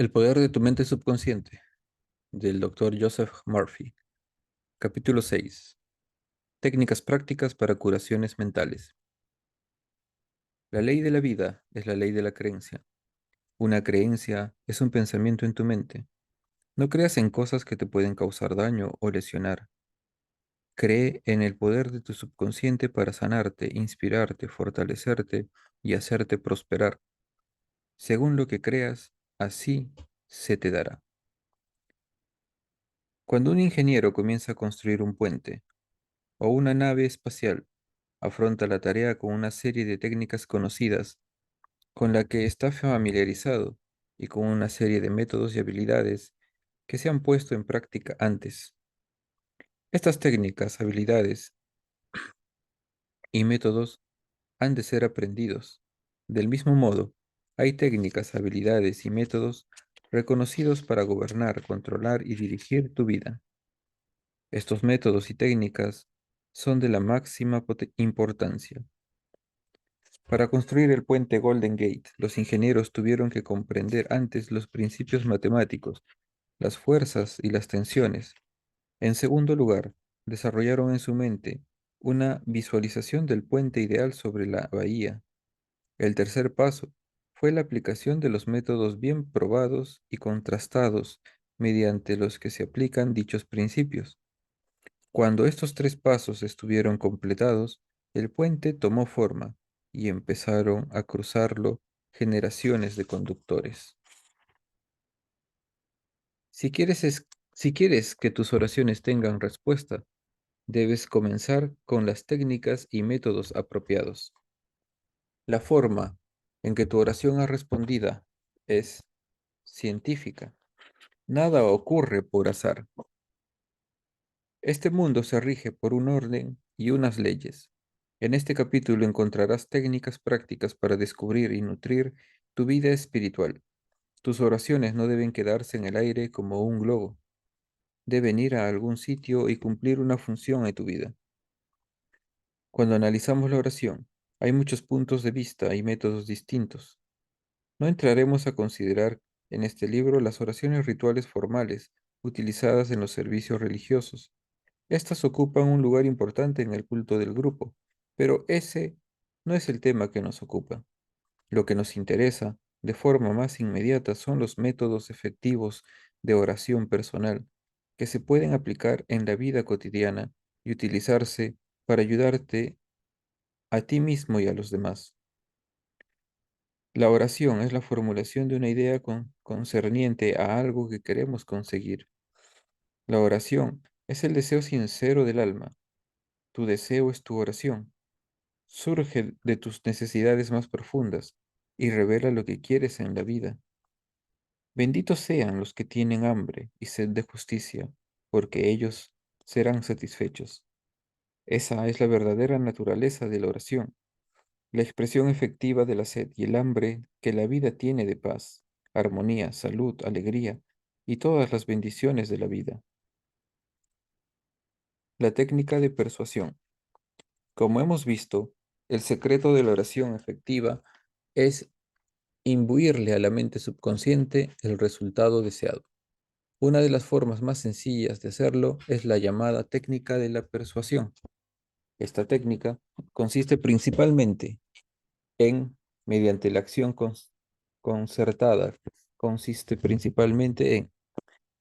El poder de tu mente subconsciente, del doctor Joseph Murphy. Capítulo 6. Técnicas prácticas para curaciones mentales. La ley de la vida es la ley de la creencia. Una creencia es un pensamiento en tu mente. No creas en cosas que te pueden causar daño o lesionar. Cree en el poder de tu subconsciente para sanarte, inspirarte, fortalecerte y hacerte prosperar. Según lo que creas, así se te dará. Cuando un ingeniero comienza a construir un puente o una nave espacial, afronta la tarea con una serie de técnicas conocidas con la que está familiarizado y con una serie de métodos y habilidades que se han puesto en práctica antes. Estas técnicas, habilidades y métodos han de ser aprendidos. Del mismo modo, hay técnicas, habilidades y métodos reconocidos para gobernar, controlar y dirigir tu vida. Estos métodos y técnicas son de la máxima importancia. Para construir el puente Golden Gate, los ingenieros tuvieron que comprender antes los principios matemáticos, las fuerzas y las tensiones. En segundo lugar, desarrollaron en su mente una visualización del puente ideal sobre la bahía. El tercer paso fue la aplicación de los métodos bien probados y contrastados mediante los que se aplican dichos principios. Cuando estos tres pasos estuvieron completados, el puente tomó forma y empezaron a cruzarlo generaciones de conductores. Si quieres que tus oraciones tengan respuesta, debes comenzar con las técnicas y métodos apropiados. La forma en que tu oración es respondida es científica. Nada ocurre por azar. Este mundo se rige por un orden y unas leyes. En este capítulo encontrarás técnicas prácticas para descubrir y nutrir tu vida espiritual. Tus oraciones no deben quedarse en el aire como un globo. Deben ir a algún sitio y cumplir una función en tu vida. Cuando analizamos la oración, hay muchos puntos de vista y métodos distintos. No entraremos a considerar en este libro las oraciones rituales formales utilizadas en los servicios religiosos. Estas ocupan un lugar importante en el culto del grupo, pero ese no es el tema que nos ocupa. Lo que nos interesa de forma más inmediata son los métodos efectivos de oración personal que se pueden aplicar en la vida cotidiana y utilizarse para ayudarte a ti mismo y a los demás. La oración es la formulación de una idea concerniente a algo que queremos conseguir. La oración es el deseo sincero del alma. Tu deseo es tu oración. Surge de tus necesidades más profundas y revela lo que quieres en la vida. Benditos sean los que tienen hambre y sed de justicia, porque ellos serán satisfechos. Esa es la verdadera naturaleza de la oración, la expresión efectiva de la sed y el hambre que la vida tiene de paz, armonía, salud, alegría y todas las bendiciones de la vida. La técnica de persuasión. Como hemos visto, el secreto de la oración efectiva es imbuirle a la mente subconsciente el resultado deseado. Una de las formas más sencillas de hacerlo es la llamada técnica de la persuasión. Esta técnica consiste principalmente en, mediante la acción concertada, consiste principalmente en,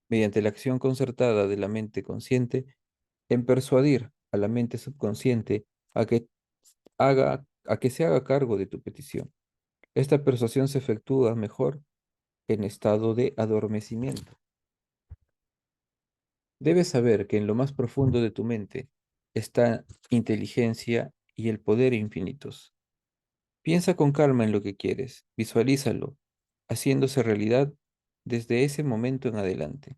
mediante la acción concertada de la mente consciente, en persuadir a la mente subconsciente a que a que se haga cargo de tu petición. Esta persuasión se efectúa mejor en estado de adormecimiento. Debes saber que en lo más profundo de tu mente está inteligencia y el poder infinitos. Piensa con calma en lo que quieres, visualízalo, haciéndose realidad desde ese momento en adelante.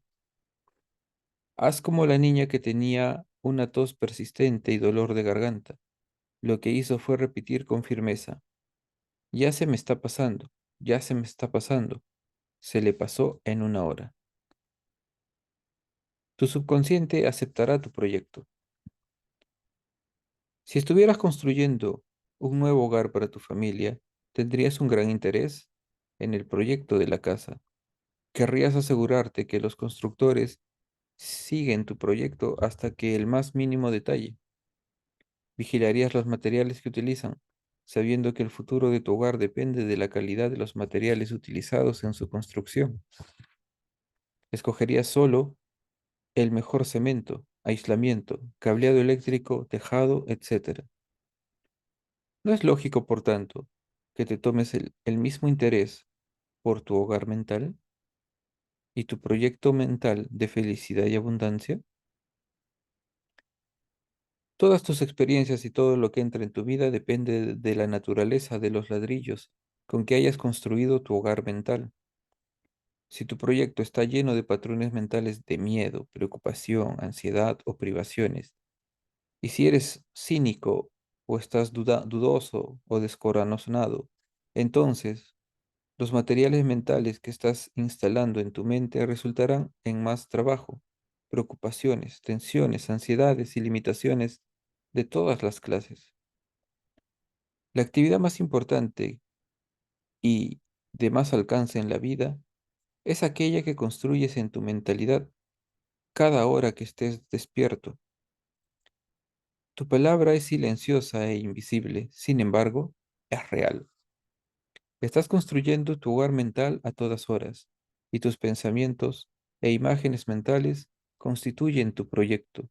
Haz como la niña que tenía una tos persistente y dolor de garganta. Lo que hizo fue repetir con firmeza: ya se me está pasando, ya se me está pasando. Se le pasó en una hora. Tu subconsciente aceptará tu proyecto. Si estuvieras construyendo un nuevo hogar para tu familia, tendrías un gran interés en el proyecto de la casa. Querrías asegurarte que los constructores siguen tu proyecto hasta que el más mínimo detalle. Vigilarías los materiales que utilizan, sabiendo que el futuro de tu hogar depende de la calidad de los materiales utilizados en su construcción. Escogerías solo el mejor cemento, aislamiento, cableado eléctrico, tejado, etcétera. No es lógico, por tanto, que te tomes el mismo interés por tu hogar mental y tu proyecto mental de felicidad y abundancia. Todas tus experiencias y todo lo que entra en tu vida depende de la naturaleza de los ladrillos con que hayas construido tu hogar mental. Si tu proyecto está lleno de patrones mentales de miedo, preocupación, ansiedad o privaciones, y si eres cínico o estás dudoso o descorazonado, entonces los materiales mentales que estás instalando en tu mente resultarán en más trabajo, preocupaciones, tensiones, ansiedades y limitaciones de todas las clases. La actividad más importante y de más alcance en la vida es aquella que construyes en tu mentalidad cada hora que estés despierto. Tu palabra es silenciosa e invisible, sin embargo, es real. Estás construyendo tu hogar mental a todas horas, y tus pensamientos e imágenes mentales constituyen tu proyecto.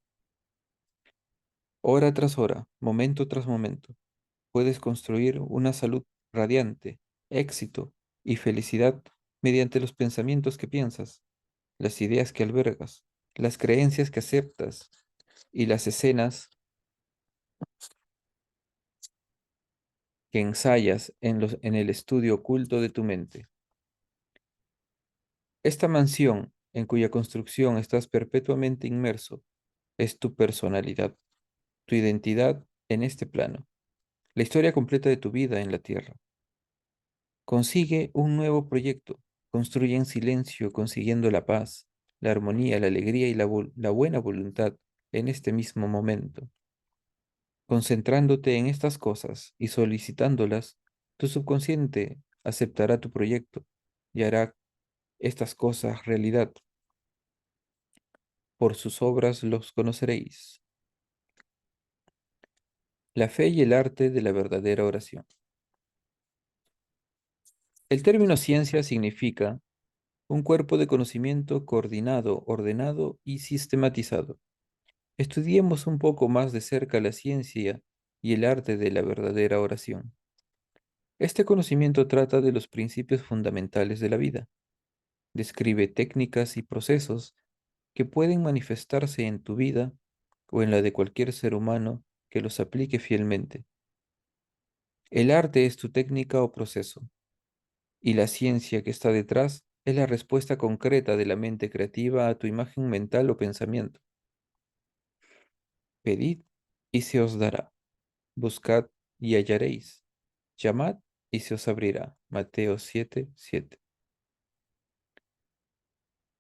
Hora tras hora, momento tras momento, puedes construir una salud radiante, éxito y felicidad mediante los pensamientos que piensas, las ideas que albergas, las creencias que aceptas y las escenas que ensayas en el estudio oculto de tu mente. Esta mansión, en cuya construcción estás perpetuamente inmerso, es tu personalidad, tu identidad en este plano, la historia completa de tu vida en la tierra. Consigue un nuevo proyecto, construye en silencio, consiguiendo la paz, la armonía, la alegría y la buena voluntad en este mismo momento. Concentrándote en estas cosas y solicitándolas, tu subconsciente aceptará tu proyecto y hará estas cosas realidad. Por sus obras los conoceréis. La fe y el arte de la verdadera oración. El término ciencia significa un cuerpo de conocimiento coordinado, ordenado y sistematizado. Estudiemos un poco más de cerca la ciencia y el arte de la verdadera oración. Este conocimiento trata de los principios fundamentales de la vida. Describe técnicas y procesos que pueden manifestarse en tu vida o en la de cualquier ser humano que los aplique fielmente. El arte es tu técnica o proceso, y la ciencia que está detrás es la respuesta concreta de la mente creativa a tu imagen mental o pensamiento. Pedid y se os dará. Buscad y hallaréis. Llamad y se os abrirá. Mateo 7:7.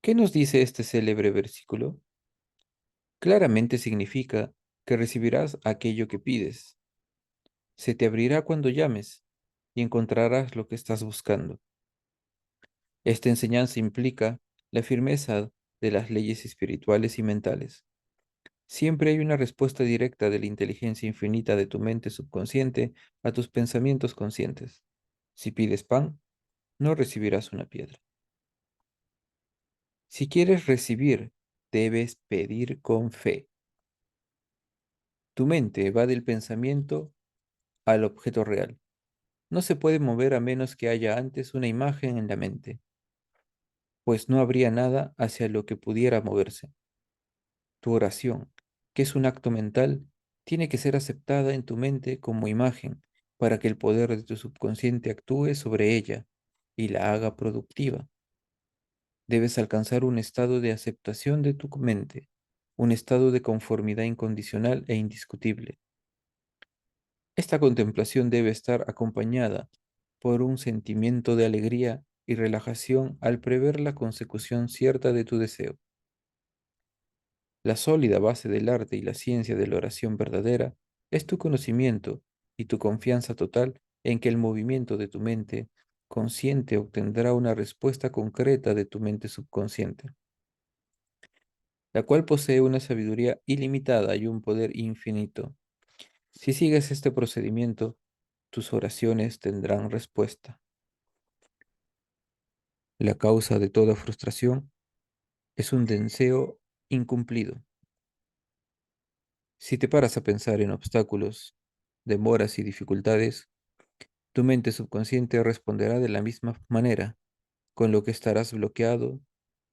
¿Qué nos dice este célebre versículo? Claramente significa que recibirás aquello que pides. Se te abrirá cuando llames y encontrarás lo que estás buscando. Esta enseñanza implica la firmeza de las leyes espirituales y mentales. Siempre hay una respuesta directa de la inteligencia infinita de tu mente subconsciente a tus pensamientos conscientes. Si pides pan, no recibirás una piedra. Si quieres recibir, debes pedir con fe. Tu mente va del pensamiento al objeto real. No se puede mover a menos que haya antes una imagen en la mente, pues no habría nada hacia lo que pudiera moverse. Tu oración, que es un acto mental, tiene que ser aceptada en tu mente como imagen para que el poder de tu subconsciente actúe sobre ella y la haga productiva. Debes alcanzar un estado de aceptación de tu mente, un estado de conformidad incondicional e indiscutible. Esta contemplación debe estar acompañada por un sentimiento de alegría y relajación al prever la consecución cierta de tu deseo. La sólida base del arte y la ciencia de la oración verdadera es tu conocimiento y tu confianza total en que el movimiento de tu mente consciente obtendrá una respuesta concreta de tu mente subconsciente, la cual posee una sabiduría ilimitada y un poder infinito. Si sigues este procedimiento, tus oraciones tendrán respuesta. La causa de toda frustración es un deseo incumplido. Si te paras a pensar en obstáculos, demoras y dificultades, tu mente subconsciente responderá de la misma manera, con lo que estarás bloqueado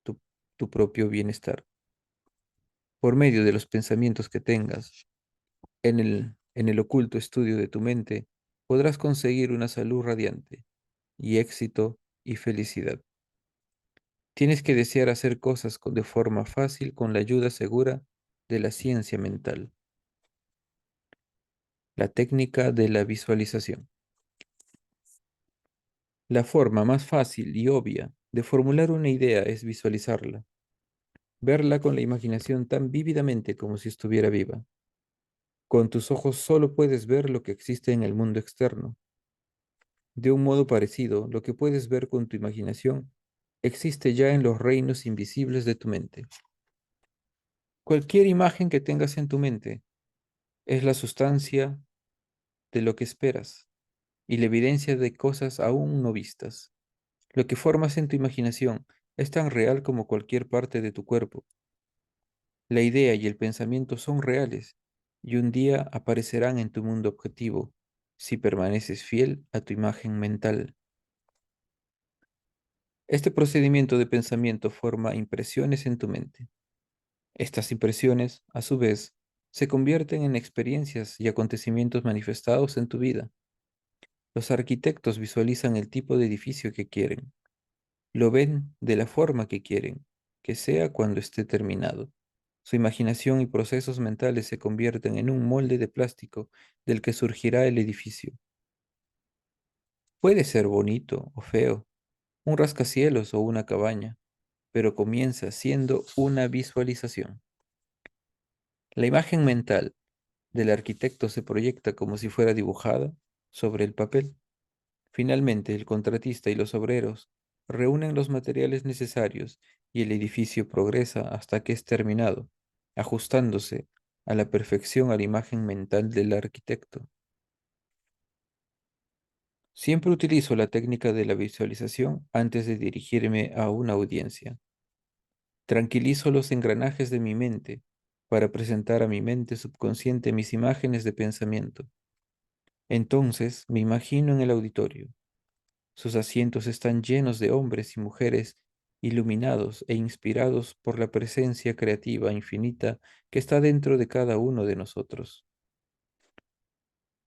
tu, tu propio bienestar. Por medio de los pensamientos que tengas en el oculto estudio de tu mente, podrás conseguir una salud radiante y éxito y felicidad. Tienes que desear hacer cosas de forma fácil con la ayuda segura de la ciencia mental, la técnica de la visualización. La forma más fácil y obvia de formular una idea es visualizarla, verla con la imaginación tan vívidamente como si estuviera viva. Con tus ojos solo puedes ver lo que existe en el mundo externo. De un modo parecido, lo que puedes ver con tu imaginación existe ya en los reinos invisibles de tu mente. Cualquier imagen que tengas en tu mente es la sustancia de lo que esperas y la evidencia de cosas aún no vistas. Lo que formas en tu imaginación es tan real como cualquier parte de tu cuerpo. La idea y el pensamiento son reales y un día aparecerán en tu mundo objetivo si permaneces fiel a tu imagen mental. Este procedimiento de pensamiento forma impresiones en tu mente. Estas impresiones, a su vez, se convierten en experiencias y acontecimientos manifestados en tu vida. Los arquitectos visualizan el tipo de edificio que quieren. Lo ven de la forma que quieren, que sea cuando esté terminado. Su imaginación y procesos mentales se convierten en un molde de plástico del que surgirá el edificio. Puede ser bonito o feo, un rascacielos o una cabaña, pero comienza siendo una visualización. La imagen mental del arquitecto se proyecta como si fuera dibujada sobre el papel. Finalmente, el contratista y los obreros reúnen los materiales necesarios y el edificio progresa hasta que es terminado, ajustándose a la perfección a la imagen mental del arquitecto. Siempre utilizo la técnica de la visualización antes de dirigirme a una audiencia. Tranquilizo los engranajes de mi mente para presentar a mi mente subconsciente mis imágenes de pensamiento. Entonces me imagino en el auditorio. Sus asientos están llenos de hombres y mujeres iluminados e inspirados por la presencia creativa infinita que está dentro de cada uno de nosotros.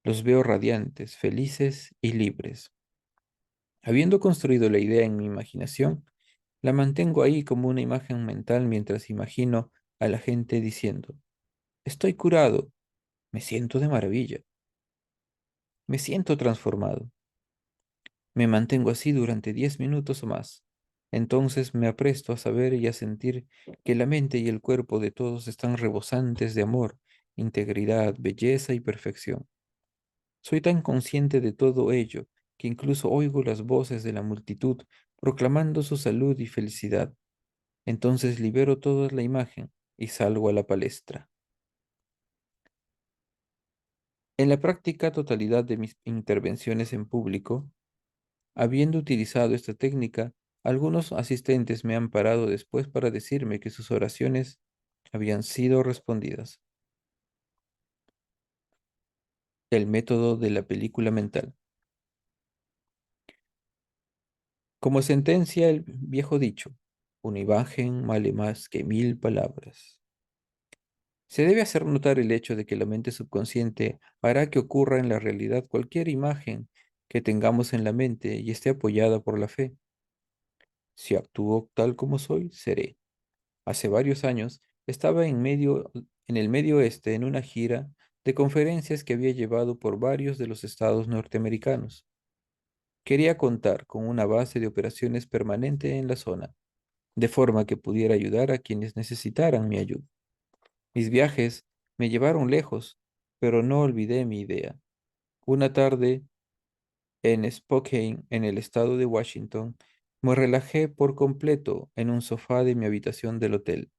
Los veo radiantes, felices y libres. Habiendo construido la idea en mi imaginación, la mantengo ahí como una imagen mental mientras imagino a la gente diciendo, estoy curado, me siento de maravilla, me siento transformado. Me mantengo así durante 10 minutos o más. Entonces me apresto a saber y a sentir que la mente y el cuerpo de todos están rebosantes de amor, integridad, belleza y perfección. Soy tan consciente de todo ello que incluso oigo las voces de la multitud proclamando su salud y felicidad. Entonces libero toda la imagen y salgo a la palestra. En la práctica totalidad de mis intervenciones en público, habiendo utilizado esta técnica, algunos asistentes me han parado después para decirme que sus oraciones habían sido respondidas. El método de la película mental. Como sentencia el viejo dicho, una imagen vale más que 1000 palabras. Se debe hacer notar el hecho de que la mente subconsciente hará que ocurra en la realidad cualquier imagen que tengamos en la mente y esté apoyada por la fe. Si actúo tal como soy, seré. Hace varios años estaba en el Medio Oeste en una gira de conferencias que había llevado por varios de los estados norteamericanos. Quería contar con una base de operaciones permanente en la zona, de forma que pudiera ayudar a quienes necesitaran mi ayuda. Mis viajes me llevaron lejos, pero no olvidé mi idea. Una tarde En Spokane, en el estado de Washington, me relajé por completo en un sofá de mi habitación del hotel.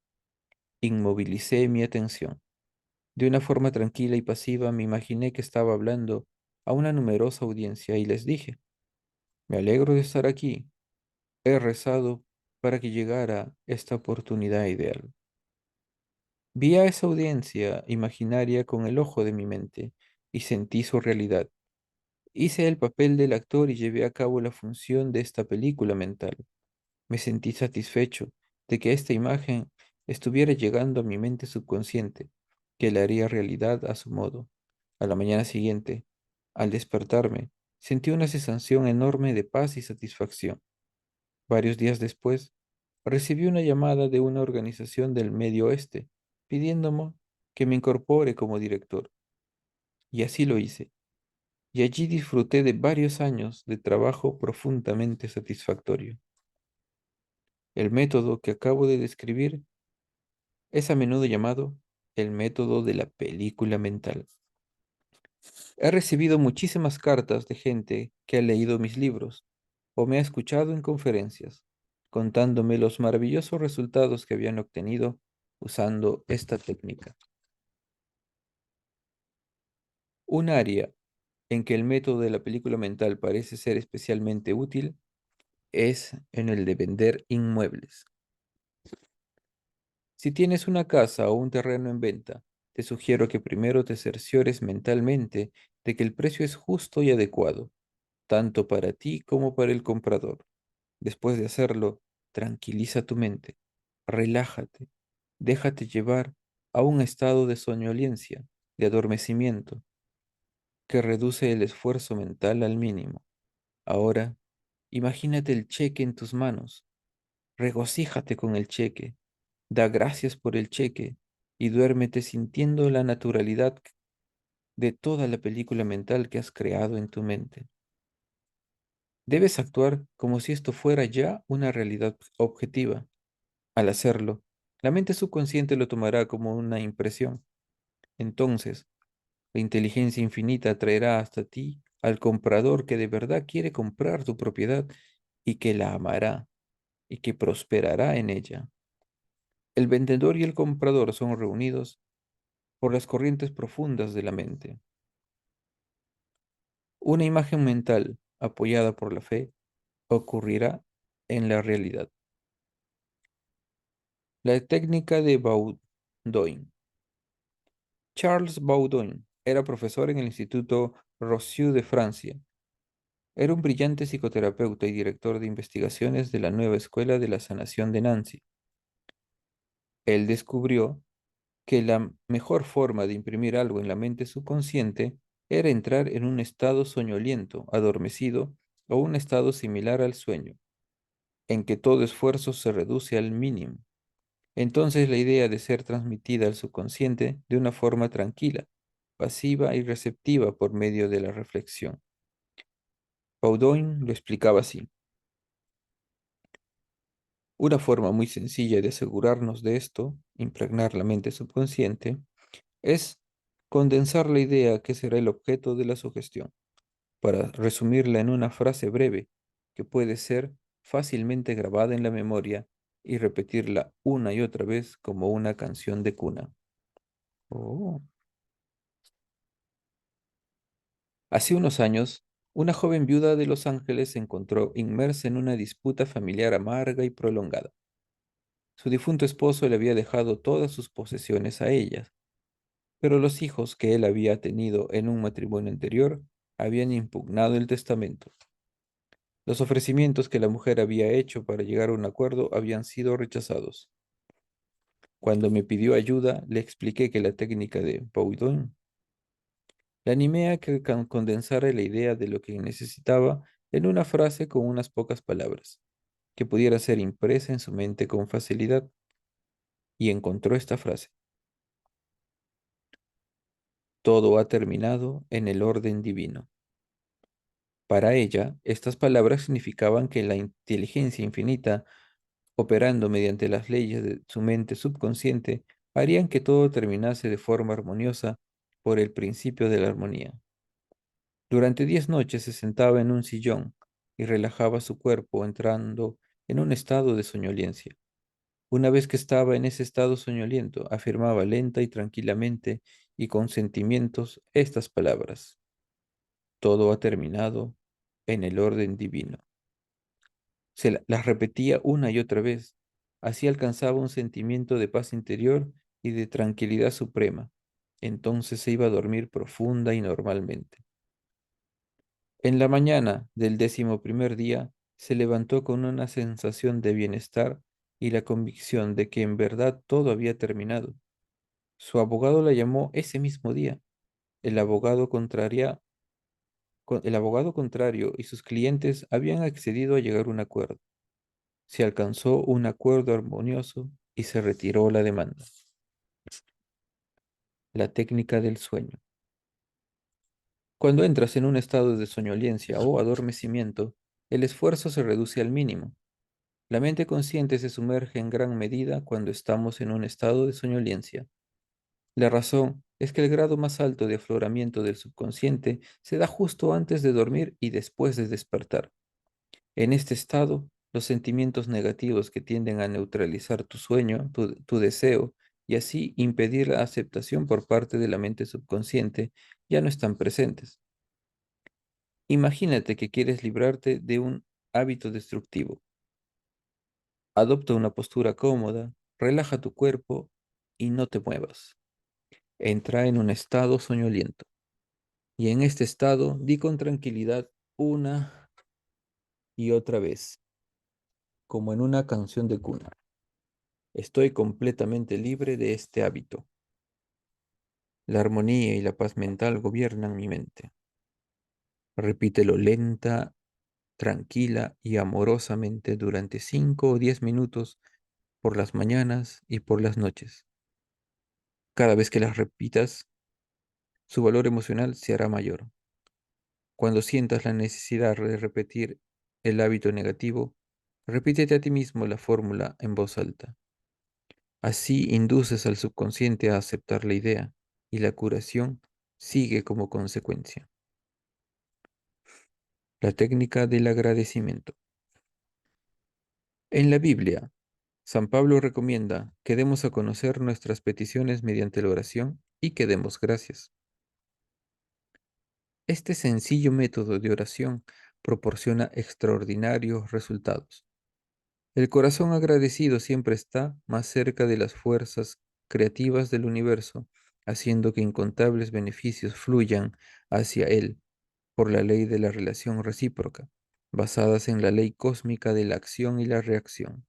Inmovilicé mi atención. De una forma tranquila y pasiva me imaginé que estaba hablando a una numerosa audiencia y les dije, me alegro de estar aquí. He rezado para que llegara esta oportunidad ideal. Vi a esa audiencia imaginaria con el ojo de mi mente y sentí su realidad. Hice el papel del actor y llevé a cabo la función de esta película mental. Me sentí satisfecho de que esta imagen estuviera llegando a mi mente subconsciente, que la haría realidad a su modo. A la mañana siguiente, al despertarme, sentí una sensación enorme de paz y satisfacción. Varios días después, recibí una llamada de una organización del Medio Oeste pidiéndome que me incorpore como director, y así lo hice. Y allí disfruté de varios años de trabajo profundamente satisfactorio. El método que acabo de describir es a menudo llamado el método de la película mental. He recibido muchísimas cartas de gente que ha leído mis libros o me ha escuchado en conferencias, contándome los maravillosos resultados que habían obtenido usando esta técnica. Un área en que el método de la película mental parece ser especialmente útil es en el de vender inmuebles. Si tienes una casa o un terreno en venta, te sugiero que primero te cerciores mentalmente de que el precio es justo y adecuado, tanto para ti como para el comprador. Después de hacerlo, tranquiliza tu mente, relájate, déjate llevar a un estado de soñolencia, de adormecimiento, que reduce el esfuerzo mental al mínimo. Ahora, imagínate el cheque en tus manos, regocíjate con el cheque, da gracias por el cheque y duérmete sintiendo la naturalidad de toda la película mental que has creado en tu mente. Debes actuar como si esto fuera ya una realidad objetiva. Al hacerlo, la mente subconsciente lo tomará como una impresión. Entonces, la inteligencia infinita traerá hasta ti al comprador que de verdad quiere comprar tu propiedad y que la amará y que prosperará en ella. El vendedor y el comprador son reunidos por las corrientes profundas de la mente. Una imagen mental apoyada por la fe ocurrirá en la realidad. La técnica de Baudouin. Charles Baudouin era profesor en el Instituto Rossiu de Francia. Era un brillante psicoterapeuta y director de investigaciones de la nueva escuela de la sanación de Nancy. Él descubrió que la mejor forma de imprimir algo en la mente subconsciente era entrar en un estado soñoliento, adormecido o un estado similar al sueño, en que todo esfuerzo se reduce al mínimo. Entonces la idea de ser transmitida al subconsciente de una forma tranquila, pasiva y receptiva por medio de la reflexión. Baudoin lo explicaba así. Una forma muy sencilla de asegurarnos de esto, impregnar la mente subconsciente, es condensar la idea que será el objeto de la sugestión, para resumirla en una frase breve que puede ser fácilmente grabada en la memoria y repetirla una y otra vez como una canción de cuna. Oh. Hace unos años, una joven viuda de Los Ángeles se encontró inmersa en una disputa familiar amarga y prolongada. Su difunto esposo le había dejado todas sus posesiones a ella, pero los hijos que él había tenido en un matrimonio anterior habían impugnado el testamento. Los ofrecimientos que la mujer había hecho para llegar a un acuerdo habían sido rechazados. Cuando me pidió ayuda, le expliqué que la técnica de Baudin la animé a que condensara la idea de lo que necesitaba en una frase con unas pocas palabras, que pudiera ser impresa en su mente con facilidad, y encontró esta frase. Todo ha terminado en el orden divino. Para ella, estas palabras significaban que la inteligencia infinita, operando mediante las leyes de su mente subconsciente, harían que todo terminase de forma armoniosa por el principio de la armonía. Durante 10 noches se sentaba en un sillón y relajaba su cuerpo entrando en un estado de soñolencia. Una vez que estaba en ese estado soñoliento, afirmaba lenta y tranquilamente y con sentimientos estas palabras: todo ha terminado en el orden divino. Las repetía una y otra vez. Así alcanzaba un sentimiento de paz interior y de tranquilidad suprema. Entonces se iba a dormir profunda y normalmente. En la mañana del 11.º día, se levantó con una sensación de bienestar y la convicción de que en verdad todo había terminado. Su abogado la llamó ese mismo día. El abogado el abogado contrario y sus clientes habían accedido a llegar a un acuerdo. Se alcanzó un acuerdo armonioso y se retiró la demanda. La técnica del sueño. Cuando entras en un estado de soñolencia o adormecimiento, el esfuerzo se reduce al mínimo. La mente consciente se sumerge en gran medida cuando estamos en un estado de soñolencia. La razón es que el grado más alto de afloramiento del subconsciente se da justo antes de dormir y después de despertar. En este estado, los sentimientos negativos que tienden a neutralizar tu sueño, tu deseo, y así impedir la aceptación por parte de la mente subconsciente, ya no están presentes. Imagínate que quieres librarte de un hábito destructivo. Adopta una postura cómoda, relaja tu cuerpo y no te muevas. Entra en un estado soñoliento. Y en este estado, di con tranquilidad una y otra vez, como en una canción de cuna: estoy completamente libre de este hábito. La armonía y la paz mental gobiernan mi mente. Repítelo lenta, tranquila y amorosamente durante 5 o 10 minutos por las mañanas y por las noches. Cada vez que las repitas, su valor emocional se hará mayor. Cuando sientas la necesidad de repetir el hábito negativo, repítete a ti mismo la fórmula en voz alta. Así induces al subconsciente a aceptar la idea y la curación sigue como consecuencia. La técnica del agradecimiento. En la Biblia, San Pablo recomienda que demos a conocer nuestras peticiones mediante la oración y que demos gracias. Este sencillo método de oración proporciona extraordinarios resultados. El corazón agradecido siempre está más cerca de las fuerzas creativas del universo, haciendo que incontables beneficios fluyan hacia él por la ley de la relación recíproca, basadas en la ley cósmica de la acción y la reacción.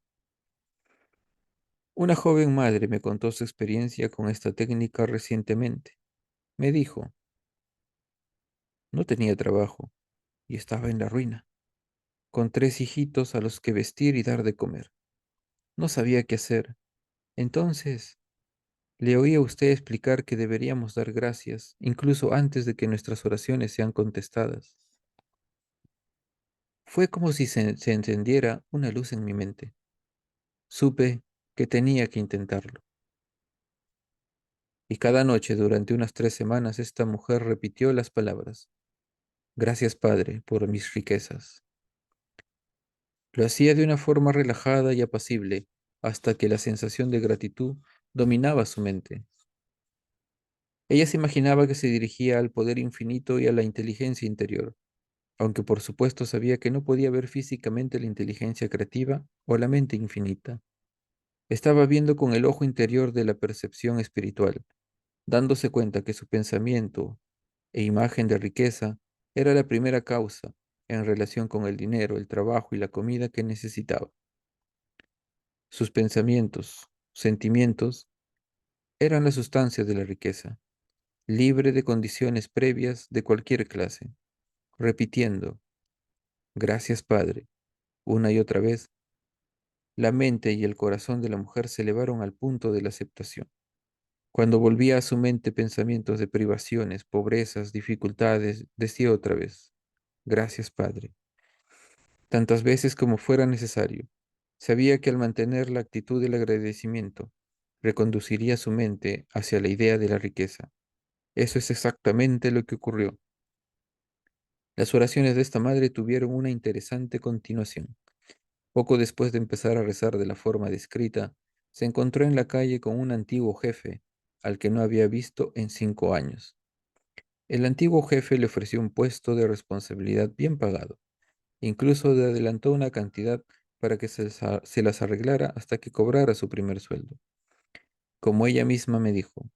Una joven madre me contó su experiencia con esta técnica recientemente. Me dijo: no tenía trabajo y estaba en la ruina, con 3 hijitos a los que vestir y dar de comer. No sabía qué hacer. Entonces, le oí a usted explicar que deberíamos dar gracias, incluso antes de que nuestras oraciones sean contestadas. Fue como si se encendiera una luz en mi mente. Supe que tenía que intentarlo. Y cada noche durante unas 3 semanas esta mujer repitió las palabras: gracias, Padre, por mis riquezas. Lo hacía de una forma relajada y apacible, hasta que la sensación de gratitud dominaba su mente. Ella se imaginaba que se dirigía al poder infinito y a la inteligencia interior, aunque por supuesto sabía que no podía ver físicamente la inteligencia creativa o la mente infinita. Estaba viendo con el ojo interior de la percepción espiritual, dándose cuenta que su pensamiento e imagen de riqueza era la primera causa en relación con el dinero, el trabajo y la comida que necesitaba. Sus pensamientos, sentimientos, eran la sustancia de la riqueza, libre de condiciones previas de cualquier clase. Repitiendo, gracias, Padre, una y otra vez, la mente y el corazón de la mujer se elevaron al punto de la aceptación. Cuando volvía a su mente pensamientos de privaciones, pobrezas, dificultades, decía otra vez: gracias, Padre, tantas veces como fuera necesario. Sabía que al mantener la actitud del agradecimiento, reconduciría su mente hacia la idea de la riqueza. Eso es exactamente lo que ocurrió. Las oraciones de esta madre tuvieron una interesante continuación. Poco después de empezar a rezar de la forma descrita, se encontró en la calle con un antiguo jefe, al que no había visto en 5 años. El antiguo jefe le ofreció un puesto de responsabilidad bien pagado. Incluso le adelantó una cantidad para que se las arreglara hasta que cobrara su primer sueldo. Como ella misma me dijo,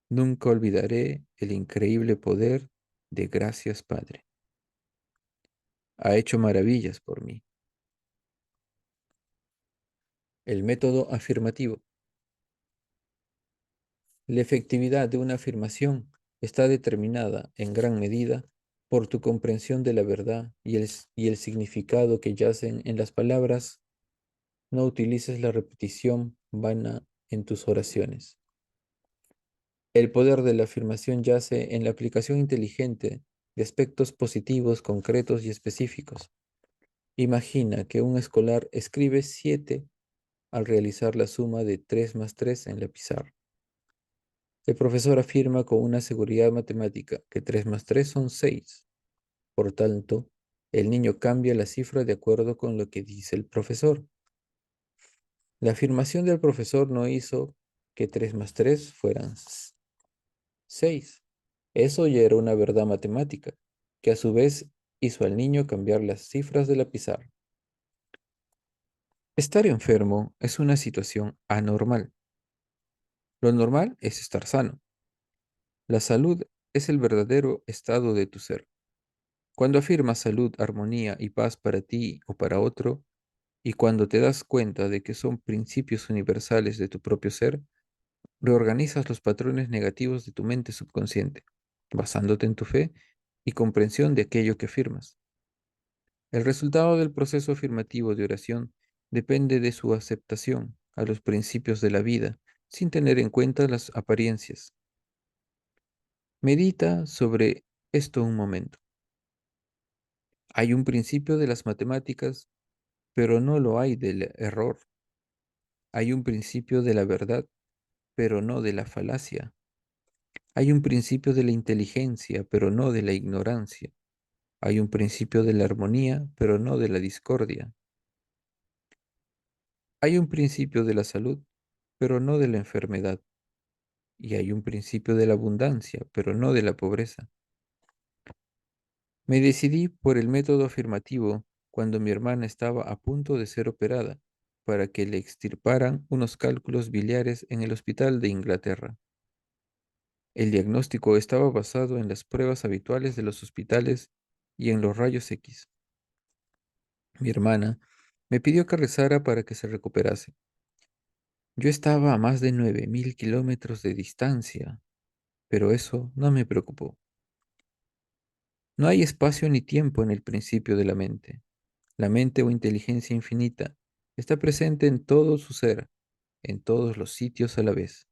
nunca olvidaré el increíble poder de gracias, Padre. Ha hecho maravillas por mí. El método afirmativo. La efectividad de una afirmación está determinada en gran medida por tu comprensión de la verdad y el significado que yacen en las palabras. No utilices la repetición vana en tus oraciones. El poder de la afirmación yace en la aplicación inteligente de aspectos positivos, concretos y específicos. Imagina que un escolar escribe 7 al realizar la suma de 3 más 3 en la pizarra. El profesor afirma con una seguridad matemática que 3 más 3 son 6. Por tanto, el niño cambia la cifra de acuerdo con lo que dice el profesor. La afirmación del profesor no hizo que 3 más 3 fueran 6. Eso ya era una verdad matemática, que a su vez hizo al niño cambiar las cifras de la pizarra. Estar enfermo es una situación anormal. Lo normal es estar sano. La salud es el verdadero estado de tu ser. Cuando afirmas salud, armonía y paz para ti o para otro, y cuando te das cuenta de que son principios universales de tu propio ser, reorganizas los patrones negativos de tu mente subconsciente, basándote en tu fe y comprensión de aquello que afirmas. El resultado del proceso afirmativo de oración depende de su aceptación a los principios de la vida, sin tener en cuenta las apariencias. Medita sobre esto un momento. Hay un principio de las matemáticas, pero no lo hay del error. Hay un principio de la verdad, pero no de la falacia. Hay un principio de la inteligencia, pero no de la ignorancia. Hay un principio de la armonía, pero no de la discordia. Hay un principio de la salud, pero no de la enfermedad. Y hay un principio de la abundancia, pero no de la pobreza. Me decidí por el método afirmativo cuando mi hermana estaba a punto de ser operada para que le extirparan unos cálculos biliares en el hospital de Inglaterra. El diagnóstico estaba basado en las pruebas habituales de los hospitales y en los rayos X. Mi hermana me pidió que rezara para que se recuperase. Yo estaba a más de 9000 kilómetros de distancia, pero eso no me preocupó. No hay espacio ni tiempo en el principio de la mente. La mente o inteligencia infinita está presente en todo su ser, en todos los sitios a la vez.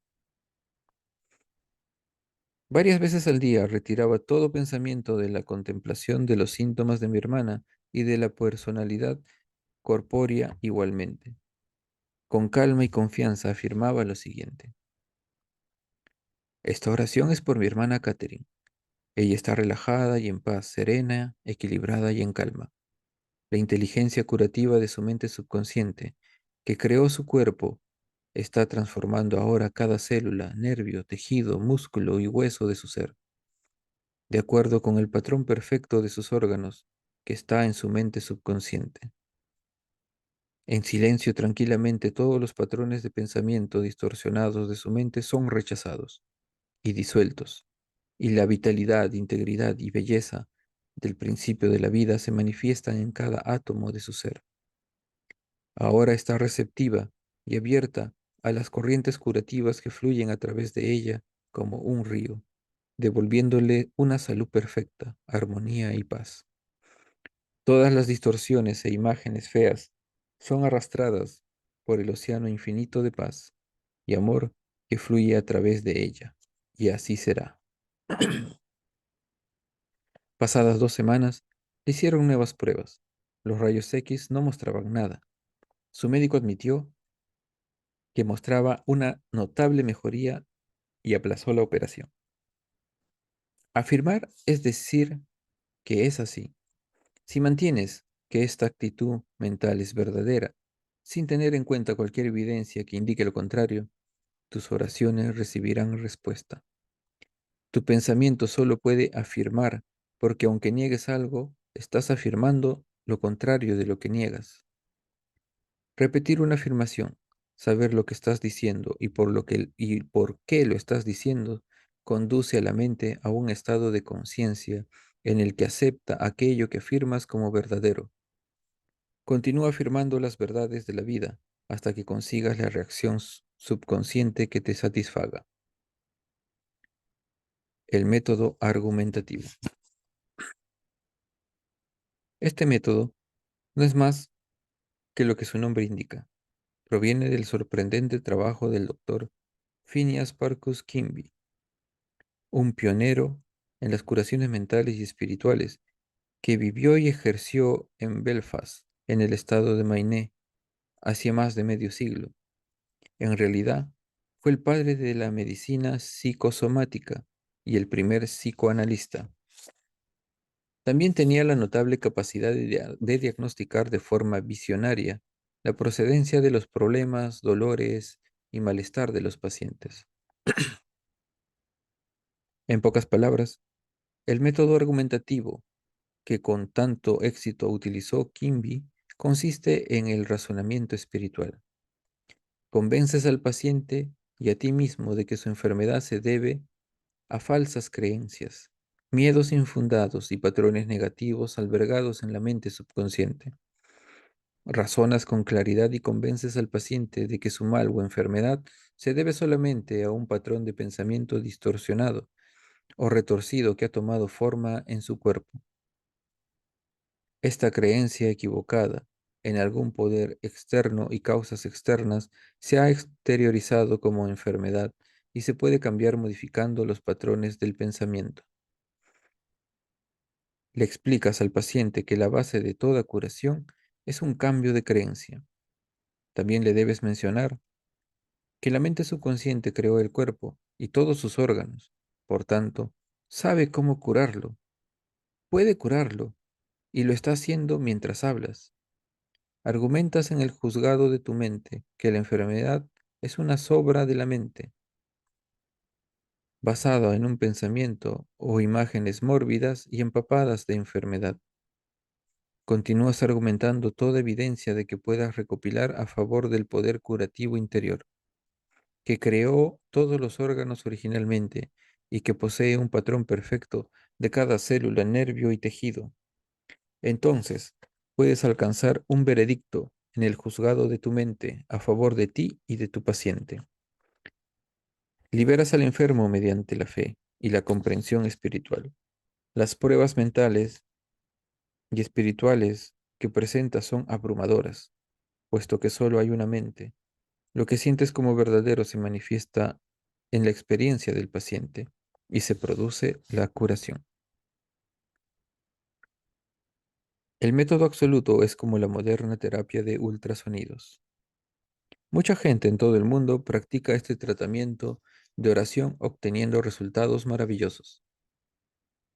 Varias veces al día retiraba todo pensamiento de la contemplación de los síntomas de mi hermana y de la personalidad corpórea igualmente. Con calma y confianza afirmaba lo siguiente. Esta oración es por mi hermana Catherine. Ella está relajada y en paz, serena, equilibrada y en calma. La inteligencia curativa de su mente subconsciente, que creó su cuerpo, está transformando ahora cada célula, nervio, tejido, músculo y hueso de su ser, de acuerdo con el patrón perfecto de sus órganos que está en su mente subconsciente. En silencio, tranquilamente, todos los patrones de pensamiento distorsionados de su mente son rechazados y disueltos, y la vitalidad, integridad y belleza del principio de la vida se manifiestan en cada átomo de su ser. Ahora está receptiva y abierta a las corrientes curativas que fluyen a través de ella como un río, devolviéndole una salud perfecta, armonía y paz. Todas las distorsiones e imágenes feas son arrastradas por el océano infinito de paz y amor que fluye a través de ella. Y así será. Pasadas 2 semanas, le hicieron nuevas pruebas. Los rayos X no mostraban nada. Su médico admitió que mostraba una notable mejoría y aplazó la operación. Afirmar es decir que es así. Si mantienes que esta actitud mental es verdadera, sin tener en cuenta cualquier evidencia que indique lo contrario, tus oraciones recibirán respuesta. Tu pensamiento solo puede afirmar, porque aunque niegues algo, estás afirmando lo contrario de lo que niegas. Repetir una afirmación, saber lo que estás diciendo y por qué lo estás diciendo, conduce a la mente a un estado de conciencia en el que acepta aquello que afirmas como verdadero. Continúa afirmando las verdades de la vida hasta que consigas la reacción subconsciente que te satisfaga. El método argumentativo. Este método no es más que lo que su nombre indica. Proviene del sorprendente trabajo del doctor Phineas Parkus Kimby, un pionero en las curaciones mentales y espirituales que vivió y ejerció en Belfast, en el estado de Maine, hacia más de medio siglo. En realidad, fue el padre de la medicina psicosomática y el primer psicoanalista. También tenía la notable capacidad de diagnosticar de forma visionaria la procedencia de los problemas, dolores y malestar de los pacientes. En pocas palabras, el método argumentativo que con tanto éxito utilizó Kimby consiste en el razonamiento espiritual. Convences al paciente y a ti mismo de que su enfermedad se debe a falsas creencias, miedos infundados y patrones negativos albergados en la mente subconsciente. Razonas con claridad y convences al paciente de que su mal o enfermedad se debe solamente a un patrón de pensamiento distorsionado o retorcido que ha tomado forma en su cuerpo. Esta creencia equivocada en algún poder externo y causas externas se ha exteriorizado como enfermedad y se puede cambiar modificando los patrones del pensamiento. Le explicas al paciente que la base de toda curación es un cambio de creencia. También le debes mencionar que la mente subconsciente creó el cuerpo y todos sus órganos. Por tanto, sabe cómo curarlo, puede curarlo y lo está haciendo mientras hablas. Argumentas en el juzgado de tu mente que la enfermedad es una sobra de la mente, basada en un pensamiento o imágenes mórbidas y empapadas de enfermedad. Continúas argumentando toda evidencia de que puedas recopilar a favor del poder curativo interior, que creó todos los órganos originalmente y que posee un patrón perfecto de cada célula, nervio y tejido. Entonces, puedes alcanzar un veredicto en el juzgado de tu mente a favor de ti y de tu paciente. Liberas al enfermo mediante la fe y la comprensión espiritual. Las pruebas mentales y espirituales que presentas son abrumadoras, puesto que solo hay una mente. Lo que sientes como verdadero se manifiesta en la experiencia del paciente y se produce la curación. El método absoluto es como la moderna terapia de ultrasonidos. Mucha gente en todo el mundo practica este tratamiento de oración obteniendo resultados maravillosos.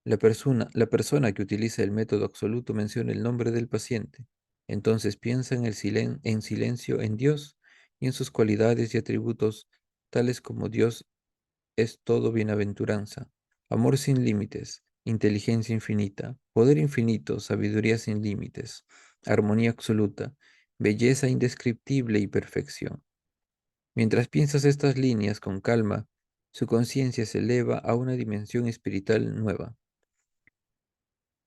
La persona que utiliza el método absoluto menciona el nombre del paciente. Entonces piensa en silencio en Dios y en sus cualidades y atributos, tales como Dios es todo bienaventuranza, amor sin límites, inteligencia infinita, poder infinito, sabiduría sin límites, armonía absoluta, belleza indescriptible y perfección. Mientras piensas estas líneas con calma, su conciencia se eleva a una dimensión espiritual nueva.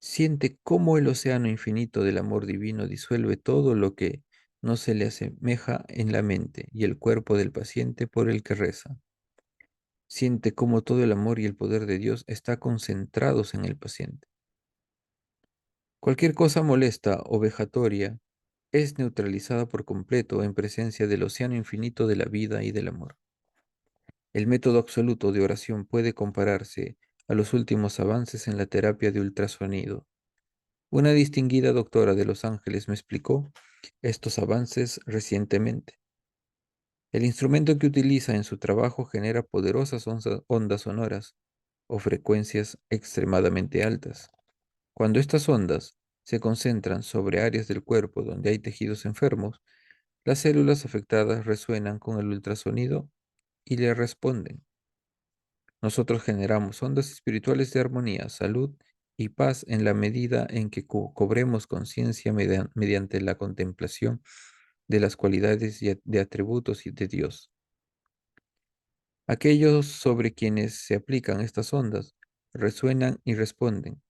Siente cómo el océano infinito del amor divino disuelve todo lo que no se le asemeja en la mente y el cuerpo del paciente por el que reza. Siente cómo todo el amor y el poder de Dios está concentrados en el paciente. Cualquier cosa molesta o vejatoria es neutralizada por completo en presencia del océano infinito de la vida y del amor. El método absoluto de oración puede compararse a los últimos avances en la terapia de ultrasonido. Una distinguida doctora de Los Ángeles me explicó estos avances recientemente. El instrumento que utiliza en su trabajo genera poderosas ondas sonoras o frecuencias extremadamente altas. Cuando estas ondas se concentran sobre áreas del cuerpo donde hay tejidos enfermos, las células afectadas resuenan con el ultrasonido y le responden. Nosotros generamos ondas espirituales de armonía, salud y paz en la medida en que cobremos conciencia mediante la contemplación de las cualidades y de atributos de Dios. Aquellos sobre quienes se aplican estas ondas resuenan y responden.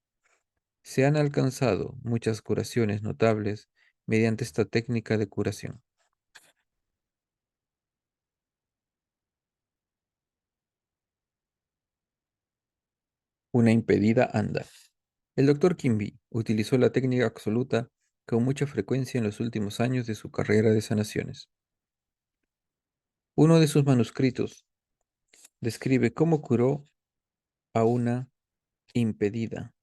Se han alcanzado muchas curaciones notables mediante esta técnica de curación. Una impedida anda. El doctor Kimby utilizó la técnica absoluta con mucha frecuencia en los últimos años de su carrera de sanaciones. Uno de sus manuscritos describe cómo curó a una impedida.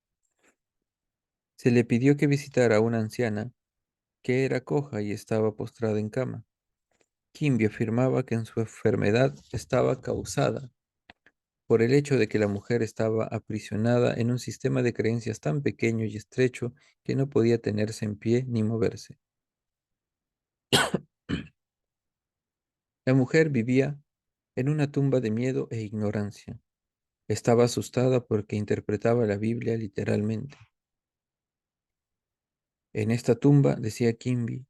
Se le pidió que visitara a una anciana que era coja y estaba postrada en cama. Kimby afirmaba que en su enfermedad estaba causada por el hecho de que la mujer estaba aprisionada en un sistema de creencias tan pequeño y estrecho que no podía tenerse en pie ni moverse. La mujer vivía en una tumba de miedo e ignorancia. Estaba asustada porque interpretaba la Biblia literalmente. En esta tumba, decía Kimby,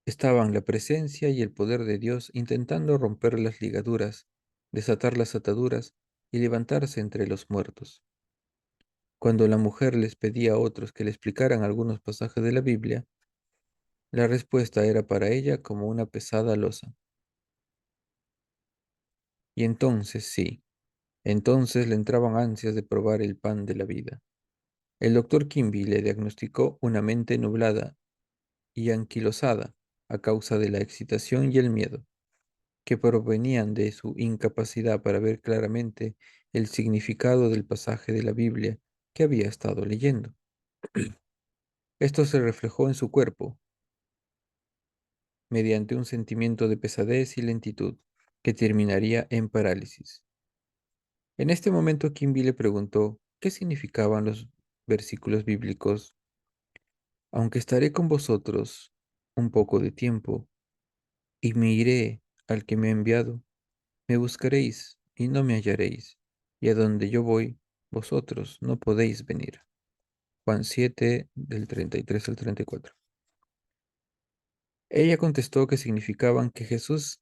estaban la presencia y el poder de Dios intentando romper las ligaduras, desatar las ataduras y levantarse entre los muertos. Cuando la mujer les pedía a otros que le explicaran algunos pasajes de la Biblia, la respuesta era para ella como una pesada losa. Y entonces sí, entonces le entraban ansias de probar el pan de la vida. El doctor Kimby le diagnosticó una mente nublada y anquilosada a causa de la excitación y el miedo, que provenían de su incapacidad para ver claramente el significado del pasaje de la Biblia que había estado leyendo. Esto se reflejó en su cuerpo, mediante un sentimiento de pesadez y lentitud que terminaría en parálisis. En este momento Kimby le preguntó qué significaban los versículos bíblicos. Aunque estaré con vosotros un poco de tiempo, y me iré al que me ha enviado, me buscaréis y no me hallaréis, y a donde yo voy, vosotros no podéis venir. Juan 7, del 33 al 34. Ella contestó que significaban que Jesús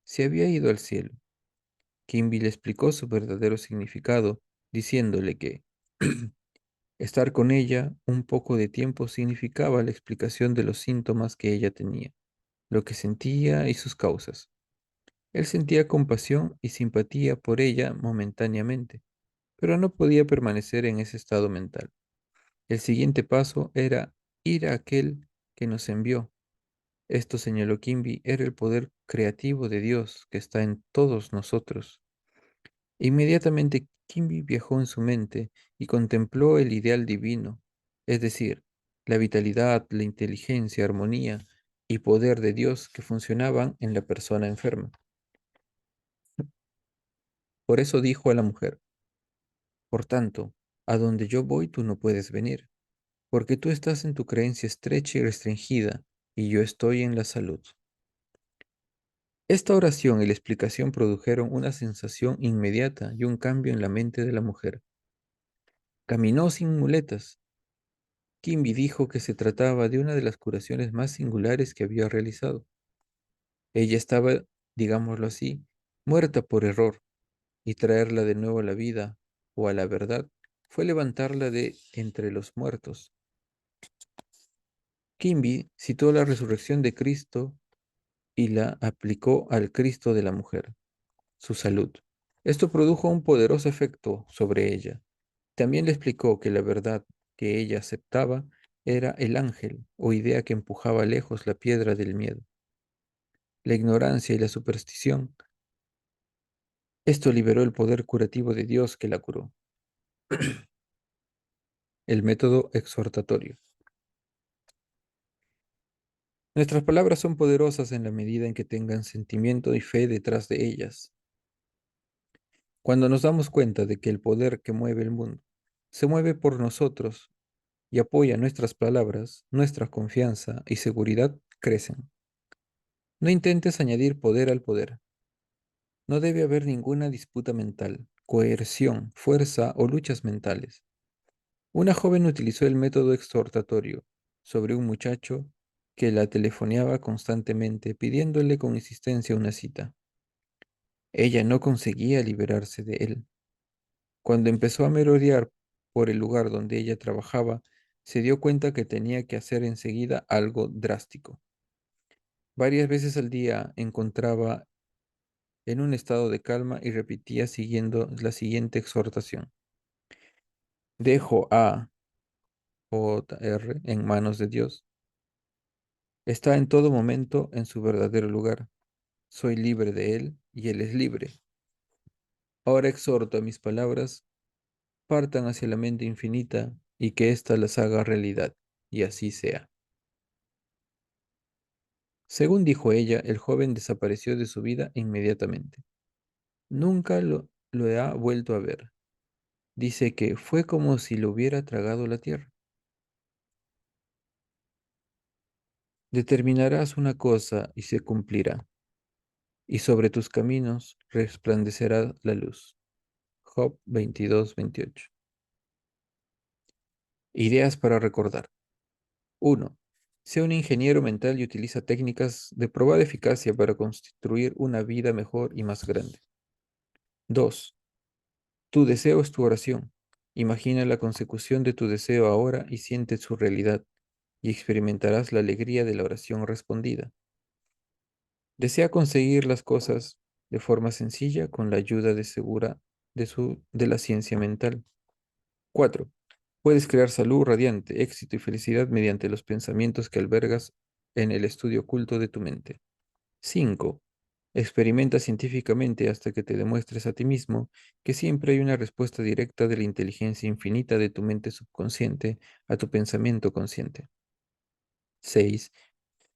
se había ido al cielo. Kimby le explicó su verdadero significado, diciéndole que estar con ella un poco de tiempo significaba la explicación de los síntomas que ella tenía, lo que sentía y sus causas. Él sentía compasión y simpatía por ella momentáneamente, pero no podía permanecer en ese estado mental. El siguiente paso era ir a aquel que nos envió. Esto, señaló Kimby, era el poder creativo de Dios que está en todos nosotros. Inmediatamente Kimby viajó en su mente y contempló el ideal divino, es decir, la vitalidad, la inteligencia, armonía y poder de Dios que funcionaban en la persona enferma. Por eso dijo a la mujer, por tanto, a donde yo voy tú no puedes venir, porque tú estás en tu creencia estrecha y restringida, y yo estoy en la salud. Esta oración y la explicación produjeron una sensación inmediata y un cambio en la mente de la mujer. Caminó sin muletas. Kimby dijo que se trataba de una de las curaciones más singulares que había realizado. Ella estaba, digámoslo así, muerta por error, y traerla de nuevo a la vida o a la verdad fue levantarla de entre los muertos. Kimby citó la resurrección de Cristo y la aplicó al Cristo de la mujer, su salud. Esto produjo un poderoso efecto sobre ella. También le explicó que la verdad que ella aceptaba era el ángel o idea que empujaba lejos la piedra del miedo, la ignorancia y la superstición. Esto liberó el poder curativo de Dios que la curó. El método exhortatorio. Nuestras palabras son poderosas en la medida en que tengan sentimiento y fe detrás de ellas. Cuando nos damos cuenta de que el poder que mueve el mundo se mueve por nosotros y apoya nuestras palabras, nuestra confianza y seguridad crecen. No intentes añadir poder al poder. No debe haber ninguna disputa mental, coerción, fuerza o luchas mentales. Una joven utilizó el método exhortatorio sobre un muchacho que la telefoneaba constantemente pidiéndole con insistencia una cita. Ella no conseguía liberarse de él. Cuando empezó a merodear por el lugar donde ella trabajaba, se dio cuenta que tenía que hacer enseguida algo drástico. Varias veces al día encontraba en un estado de calma y repetía siguiendo la siguiente exhortación. Dejo a JR en manos de Dios. Está en todo momento en su verdadero lugar. Soy libre de Él y Él es libre. Ahora exhorto a mis palabras, partan hacia la mente infinita y que ésta las haga realidad, y así sea. Según dijo ella, el joven desapareció de su vida inmediatamente. Nunca lo ha vuelto a ver. Dice que fue como si lo hubiera tragado la tierra. Determinarás una cosa y se cumplirá, y sobre tus caminos resplandecerá la luz. Job 22:28. Ideas para recordar. 1. Sea un ingeniero mental y utiliza técnicas de probada eficacia para construir una vida mejor y más grande. 2. Tu deseo es tu oración. Imagina la consecución de tu deseo ahora y siente su realidad, y experimentarás la alegría de la oración respondida. Desea conseguir las cosas de forma sencilla con la ayuda de segura de la ciencia mental. 4. Puedes crear salud radiante, éxito y felicidad mediante los pensamientos que albergas en el estudio oculto de tu mente. 5. Experimenta científicamente hasta que te demuestres a ti mismo que siempre hay una respuesta directa de la inteligencia infinita de tu mente subconsciente a tu pensamiento consciente. 6.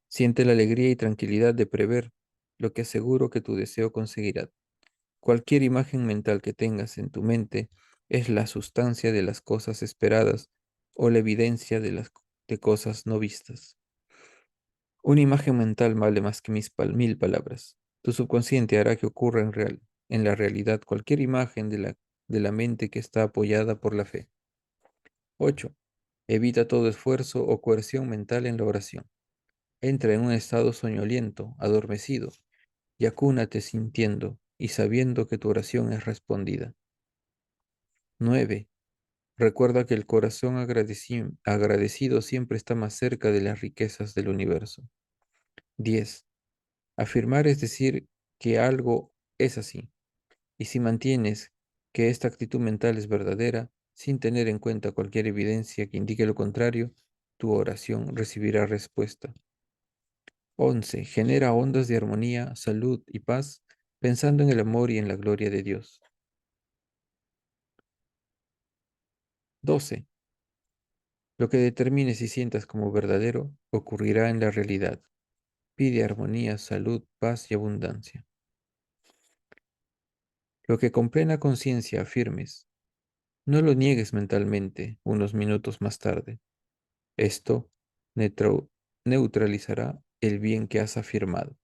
Siente la alegría y tranquilidad de prever lo que aseguro que tu deseo conseguirá. Cualquier imagen mental que tengas en tu mente es la sustancia de las cosas esperadas o la evidencia de cosas no vistas. Una imagen mental vale más que 1000 palabras. Tu subconsciente hará que ocurra en la realidad cualquier imagen de la mente que está apoyada por la fe. 8. Evita todo esfuerzo o coerción mental en la oración. Entra en un estado soñoliento, adormecido, y acúnate sintiendo y sabiendo que tu oración es respondida. 9. Recuerda que el corazón agradecido siempre está más cerca de las riquezas del universo. 10. Afirmar es decir que algo es así. Y si mantienes que esta actitud mental es verdadera, sin tener en cuenta cualquier evidencia que indique lo contrario, tu oración recibirá respuesta. 11. Genera ondas de armonía, salud y paz, pensando en el amor y en la gloria de Dios. 12. Lo que determines y sientas como verdadero ocurrirá en la realidad. Pide armonía, salud, paz y abundancia. Lo que con plena conciencia afirmes, no lo niegues mentalmente unos minutos más tarde. Esto neutro- neutralizará el bien que has afirmado.